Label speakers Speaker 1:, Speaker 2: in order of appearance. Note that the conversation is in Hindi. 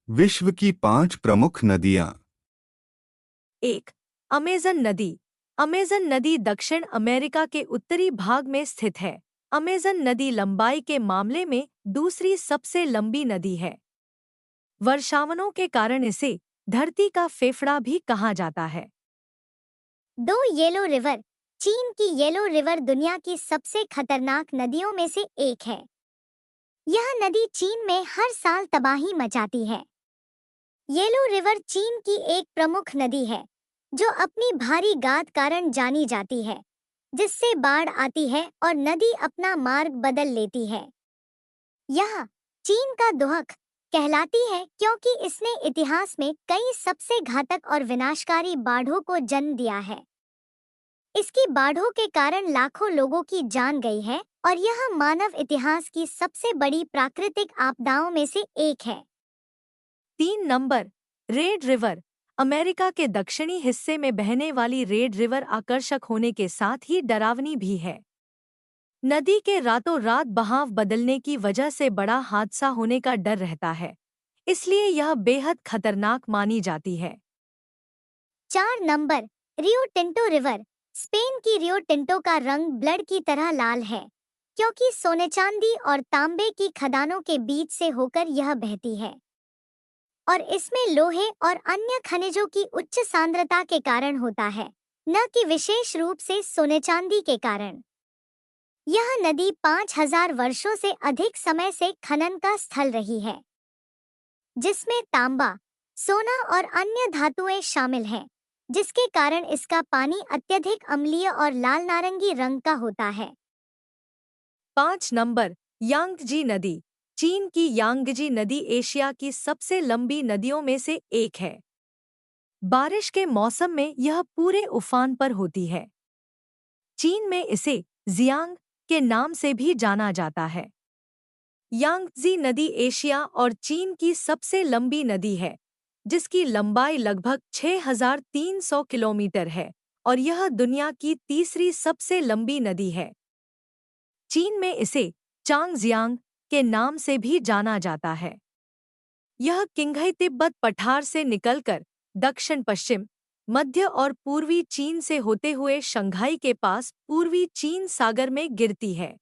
Speaker 1: विश्व की 5 प्रमुख नदियां।
Speaker 2: 1. अमेज़न नदी। अमेज़न नदी दक्षिण अमेरिका के उत्तरी भाग में स्थित है। अमेज़न नदी लंबाई के मामले में दूसरी सबसे लंबी नदी है। वर्षावनों के कारण इसे धरती का फेफड़ा भी कहा जाता है।
Speaker 3: 2. Yellow river. चीन की येलो रिवर दुनिया की सबसे खतरनाक नदियों में से एक है। यह नदी चीन में हर साल तबाही मचाती है। येलो रिवर चीन की एक प्रमुख नदी है जो अपनी भारी गाद कारण जानी जाती है, जिससे बाढ़ आती है और नदी अपना मार्ग बदल लेती है। यह चीन का दोहक कहलाती है क्योंकि इसने इतिहास में कई सबसे घातक और विनाशकारी बाढ़ों को जन्म दिया है। इसकी बाढ़ों के कारण लाखों लोगों की जान गई है और यह मानव इतिहास की सबसे बड़ी प्राकृतिक आपदाओं में से एक है।
Speaker 2: 3 नंबर रेड रिवर। अमेरिका के दक्षिणी हिस्से में बहने वाली रेड रिवर आकर्षक होने के साथ ही डरावनी भी है। नदी के रातों रात बहाव बदलने की वजह से बड़ा हादसा होने का डर रहता है, इसलिए यह बेहद खतरनाक मानी जाती है।
Speaker 3: 4 number Rio Tinto river. Spain की रियो टिंटो का रंग ब्लड की तरह लाल है क्योंकि सोने चांदी और तांबे की खदानों के बीच से होकर यह बहती है और इसमें लोहे और अन्य खनिजों की उच्च सांद्रता के कारण होता है, न कि विशेष रूप से सोने चांदी के कारण। यह नदी 5000 वर्षों से अधिक समय से खनन का स्थल रही है, जिसमें तांबा, सोना और अन्य धातुएं शामिल हैं, जिसके कारण इसका पानी अत्यधिक अम्लीय और लाल नारंगी रंग का होता है।
Speaker 2: 5 नंबर यांगजी नदी। चीन की यांगजी नदी एशिया की सबसे लंबी नदियों में से एक है। बारिश के मौसम में यह पूरे उफान पर होती है। चीन में इसे जियांग के नाम से भी जाना जाता है। यांगजी नदी एशिया और चीन की सबसे लंबी नदी है, जिसकी लंबाई लगभग 6300 किलोमीटर है और यह दुनिया की तीसरी सबसे लंबी नदी है। चीन में इसे चांगजियांग के नाम से भी जाना जाता है। यह किंघई तिब्बत पठार से निकलकर दक्षिण पश्चिम, मध्य और पूर्वी चीन से होते हुए शंघाई के पास पूर्वी चीन सागर में गिरती है।